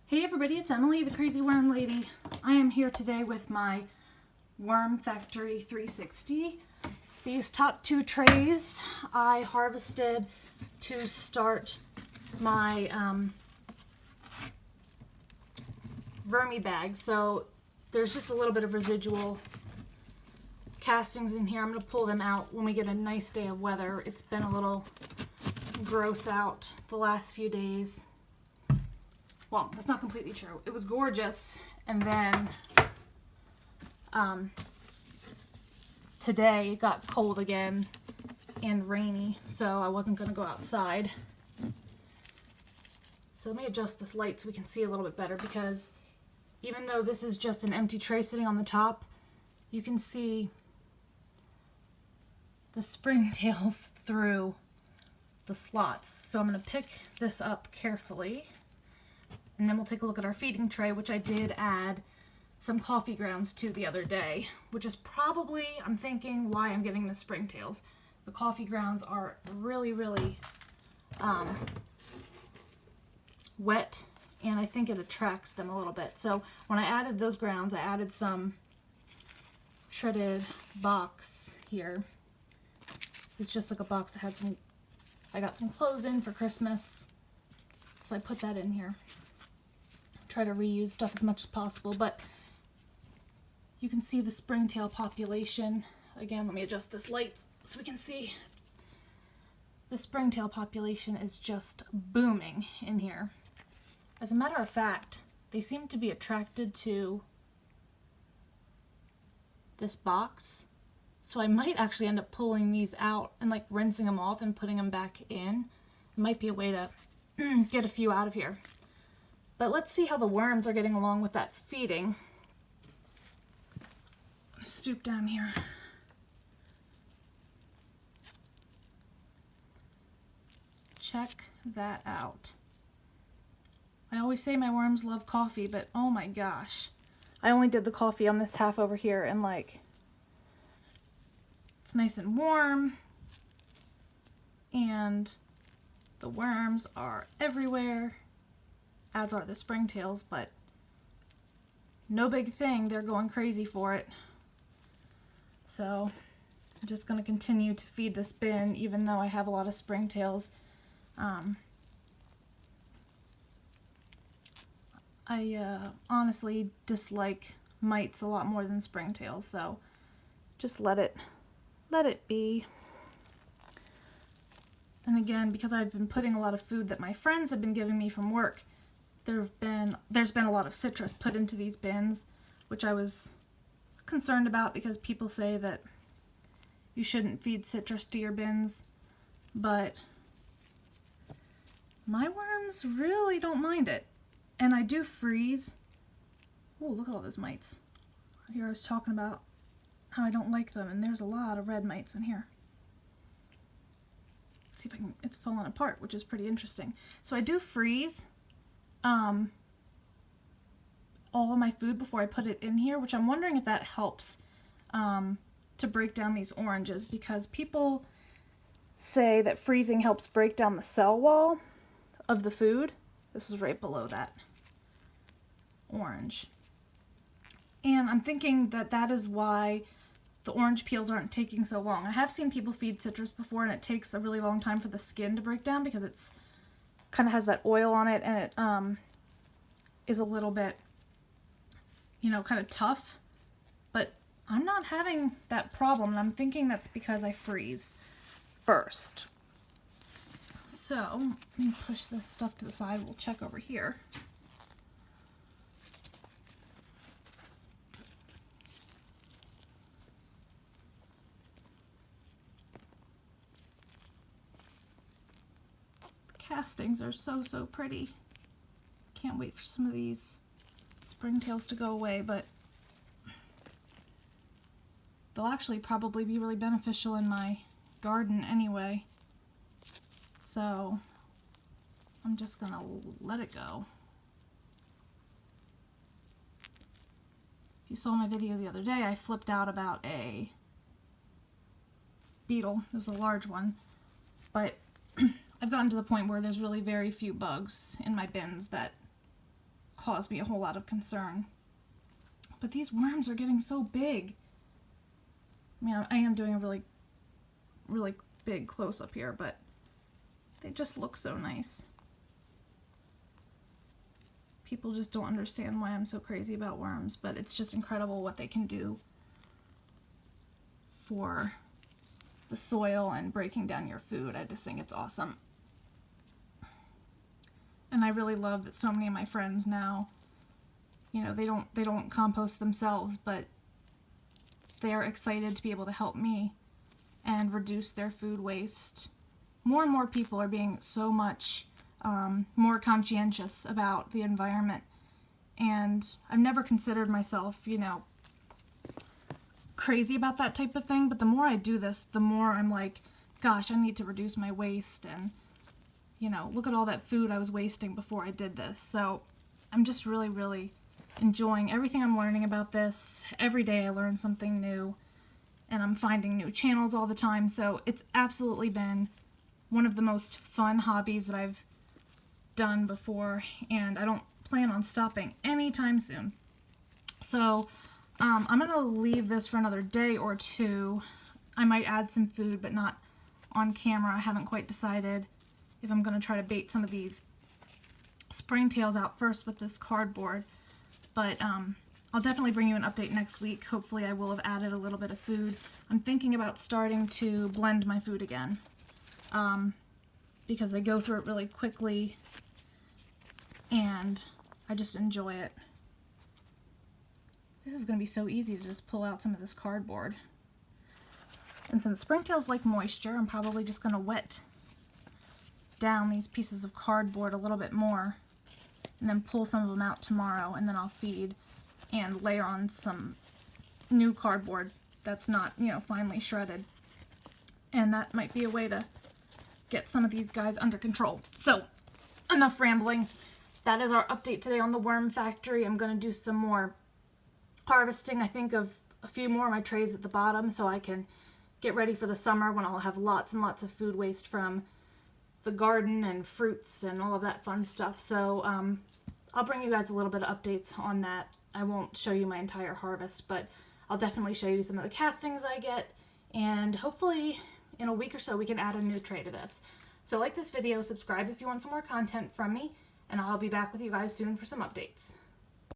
Hey everybody, it's Emily, the Crazy Worm Lady. I am here today with my Worm Factory 360. These top two trays I harvested to start my vermi bag. So there's just a little bit of residual castings in here. I'm going to pull them out when we get a nice day of weather. It's been a little gross out the last few days. Well, that's not completely true. It was gorgeous, and then today it got cold again and rainy, so I wasn't going to go outside. So let me adjust this light so we can see a little bit better, because even though this is just an empty tray sitting on the top, you can see the springtails through the slots. So I'm going to pick this up carefully. And then we'll take a look at our feeding tray, which I did add some coffee grounds to the other day, which is probably, I'm thinking, why I'm getting the springtails. The coffee grounds are really, really wet, and I think it attracts them a little bit. So when I added those grounds, I added some shredded box here. It's just like a box that had some, I got some clothes in for Christmas, so I put that in here. Try to reuse stuff as much as possible, but you can see the springtail population. Again, let me adjust this light so we can see. The springtail population is just booming in here. As a matter of fact, they seem to be attracted to this box, so I might actually end up pulling these out and like rinsing them off and putting them back in. It might be a way to get a few out of here. But let's see how the worms are getting along with that feeding. Stoop down here. Check that out. I always say my worms love coffee, but oh my gosh. I only did the coffee on this half over here, and like, it's nice and warm, and the worms are everywhere, as are the springtails, but no big thing, they're going crazy for it. So I'm just going to continue to feed this bin, even though I have a lot of springtails. I honestly dislike mites a lot more than springtails, so just let it be. And again, because I've been putting a lot of food that my friends have been giving me from work, there's been a lot of citrus put into these bins, which I was concerned about because people say that you shouldn't feed citrus to your bins, but my worms really don't mind it. And I do freeze. Oh, look at all those mites. Here I was talking about how I don't like them, and there's a lot of red mites in here. Let's see if I can, it's falling apart, which is pretty interesting. So I do freeze all of my food before I put it in here, which I'm wondering if that helps to break down these oranges, because people say that freezing helps break down the cell wall of the food. This is right below that orange. And I'm thinking that that is why the orange peels aren't taking so long. I have seen people feed citrus before, and it takes a really long time for the skin to break down because it's kind of has that oil on it, and it is a little bit, you know, kind of tough. But I'm not having that problem, and I'm thinking that's because I freeze first. So let me push this stuff to the side. We'll check over here. Castings are so pretty. Can't wait for some of these springtails to go away, but they'll actually probably be really beneficial in my garden anyway. So I'm just gonna let it go. If you saw my video the other day, I flipped out about a beetle. It was a large one, but I've gotten to the point where there's really very few bugs in my bins that cause me a whole lot of concern. But these worms are getting so big. I mean, I am doing a really, really big close-up here, but they just look so nice. People just don't understand why I'm so crazy about worms, but it's just incredible what they can do for the soil and breaking down your food. I just think it's awesome. And I really love that so many of my friends now, you know, they don't compost themselves, but they are excited to be able to help me and reduce their food waste. More and more people are being so much more conscientious about the environment, and I've never considered myself, you know, crazy about that type of thing, but the more I do this, the more I'm like, gosh, I need to reduce my waste, and, you know, look at all that food I was wasting before I did this. So I'm just really, really enjoying everything I'm learning about this. Every day I learn something new, and I'm finding new channels all the time, so it's absolutely been one of the most fun hobbies that I've done before, and I don't plan on stopping anytime soon. So I'm going to leave this for another day or two. I might add some food, but not on camera. I haven't quite decided if I'm going to try to bait some of these springtails out first with this cardboard. But I'll definitely bring you an update next week. Hopefully I will have added a little bit of food. I'm thinking about starting to blend my food again, because they go through it really quickly, and I just enjoy it. This is going to be so easy to just pull out some of this cardboard. And since springtails like moisture, I'm probably just going to wet down these pieces of cardboard a little bit more, and then pull some of them out tomorrow, and then I'll feed and layer on some new cardboard that's not, you know, finely shredded. And that might be a way to get some of these guys under control. So, enough rambling. That is our update today on the worm factory. I'm going to do some more harvesting, I think, of a few more of my trays at the bottom, so I can get ready for the summer when I'll have lots and lots of food waste from the garden and fruits and all of that fun stuff. So I'll bring you guys a little bit of updates on that. I won't show you my entire harvest, but I'll definitely show you some of the castings I get, and hopefully in a week or so we can add a new tray to this. So like this video, subscribe if you want some more content from me, and I'll be back with you guys soon for some updates.